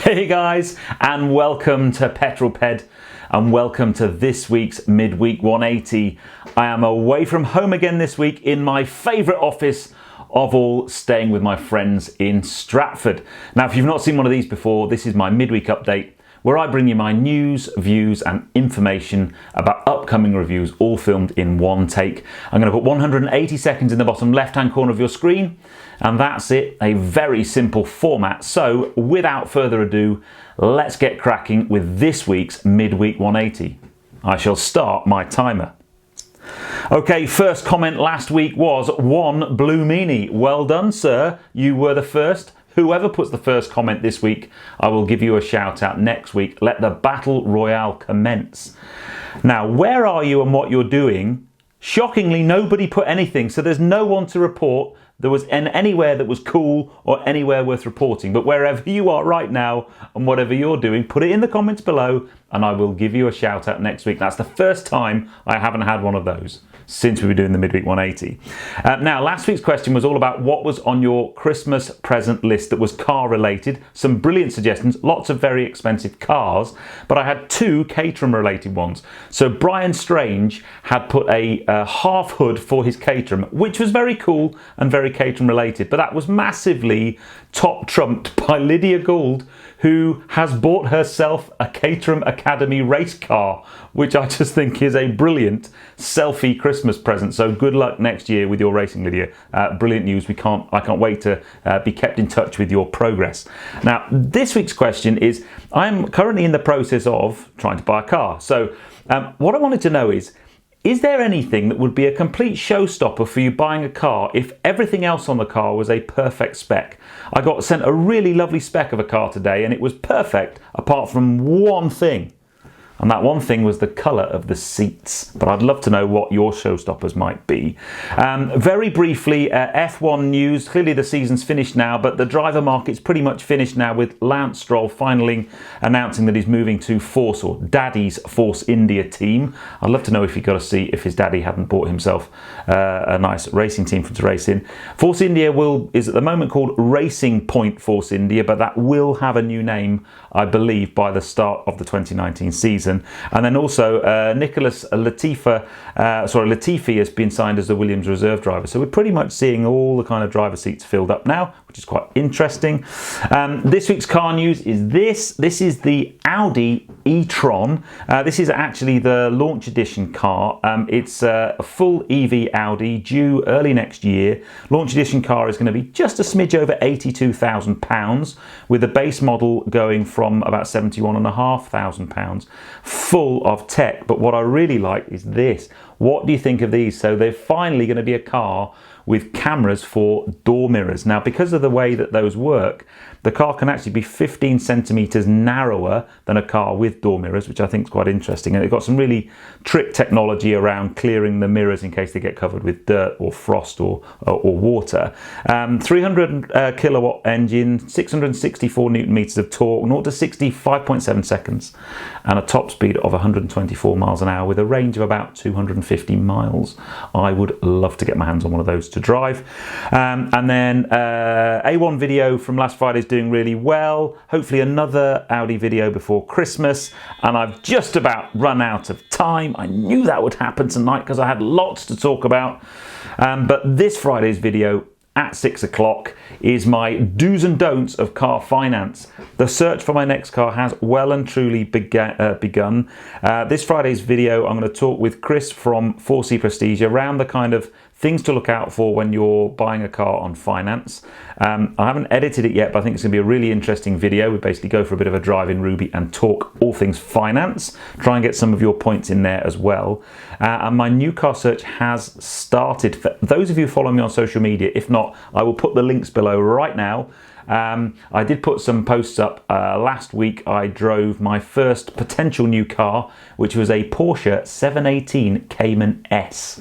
Hey guys, and welcome to Petrol Ped, and welcome to this week's Midweek 180. I am away from home again this week in my favourite office of all, staying with my friends in Stratford. Now, if you've not seen one of these before, this is my midweek update, where I bring you my news, views and information about upcoming reviews, all filmed in one take. I'm going to put 180 seconds in the bottom left-hand corner of your screen, and that's it, a very simple format. So, without further ado, let's get cracking with this week's Midweek 180. I shall start my timer. Okay, first comment last week was one Blue Meanie. Well done, sir. You were the first. Whoever puts the first comment this week, I will give you a shout out next week. Let the battle royale commence. Now, where are you and what you're doing? Shockingly, nobody put anything, so there's no one to report there was anywhere that was cool or anywhere worth reporting. But wherever you are right now and whatever you're doing, put it in the comments below and I will give you a shout out next week. That's the first time I haven't had one of those since we were doing the Midweek 180. Now, last week's question was all about what was on your Christmas present list that was car related. Some brilliant suggestions, lots of very expensive cars, but I had two Caterham related ones. So Brian Strange had put a half hood for his Caterham, which was very cool and very Caterham related, but that was massively top trumped by Lydia Gould, who has bought herself a Caterham Academy race car, which I just think is a brilliant selfie Christmas present. So good luck next year with your racing, Lydia. Brilliant news. I can't wait to be kept in touch with your progress. Now, this week's question is, I'm currently in the process of trying to buy a car. So what I wanted to know is there anything that would be a complete showstopper for you buying a car if everything else on the car was a perfect spec? I got sent a really lovely spec of a car today and it was perfect apart from one thing. And that one thing was the colour of the seats. But I'd love to know what your showstoppers might be. Very briefly, F1 news. Clearly the season's finished now, but the driver market's pretty much finished now with Lance Stroll finally announcing that he's moving to Force, or Daddy's Force India team. I'd love to know if he got to see if his daddy hadn't bought himself a nice racing team for him to race in. Force India is at the moment called Racing Point Force India, but that will have a new name, I believe, by the start of the 2019 season. And then also Nicholas Latifi has been signed as the Williams reserve driver. So we're pretty much seeing all the kind of driver seats filled up now, which is quite interesting. This week's car news is this. This is the Audi Etron. This is actually the launch edition car. It's a full EV Audi due early next year. Launch edition car is going to be just a smidge over £82,000, with the base model going from about £71,500. Full of tech. But what I really like is this. What do you think of these? So they're finally going to be a car with cameras for door mirrors. Now, because of the way that those work, the car can actually be 15 centimetres narrower than a car with door mirrors, which I think is quite interesting. And they've got some really trick technology around clearing the mirrors in case they get covered with dirt or frost or water. 300 kilowatt engine, 664 newton meters of torque, 0 to 60, 5.7 seconds, and a top speed of 124 miles an hour with a range of about 250 miles. I would love to get my hands on one of those to drive. And then A1 video from last Friday's doing really well. Hopefully another Audi video before Christmas, and I've just about run out of time. I knew that would happen tonight because I had lots to talk about, but this Friday's video at 6 o'clock is my do's and don'ts of car finance. The search for my next car has well and truly begun. This Friday's video, I'm going to talk with Chris from 4C Prestige around the kind of things to look out for when you're buying a car on finance. I haven't edited it yet, but I think it's going to be a really interesting video. We basically go for a bit of a drive in Ruby and talk all things finance. Try and get some of your points in there as well. And my new car search has started. For those of you following me on social media, if not, I will put the links below right now. I did put some posts up last week. I drove my first potential new car, which was a Porsche 718 Cayman S.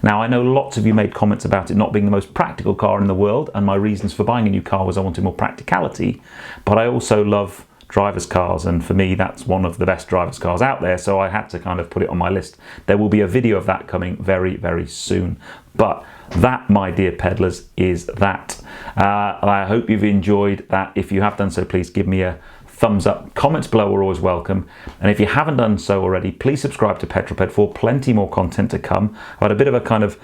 Now, I know lots of you made comments about it not being the most practical car in the world, and my reasons for buying a new car was I wanted more practicality, but I also love driver's cars, and for me that's one of the best driver's cars out there, so I had to kind of put it on my list. There will be a video of that coming very, very soon. But that, my dear peddlers, is that. I hope you've enjoyed that. If you have done so, please give me a thumbs up. Comments below are always welcome. And if you haven't done so already, please subscribe to Petrol for plenty more content to come. I've had a bit of a kind of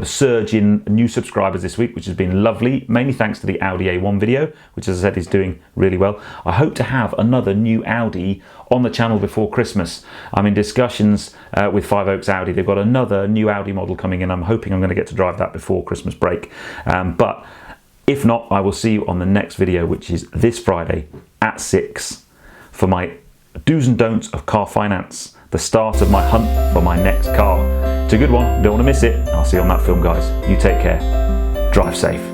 surge in new subscribers this week, which has been lovely, mainly thanks to the Audi A1 video, which, as I said, is doing really well. I hope to have another new Audi on the channel before Christmas. I'm in discussions with Five Oaks Audi. They've got another new Audi model coming in. I'm hoping I'm going to get to drive that before Christmas break. But if not, I will see you on the next video, which is this Friday at 6 for my do's and don'ts of car finance, the start of my hunt for my next car. It's a good one, don't want to miss it. I'll see you on that film, guys. You take care, drive safe.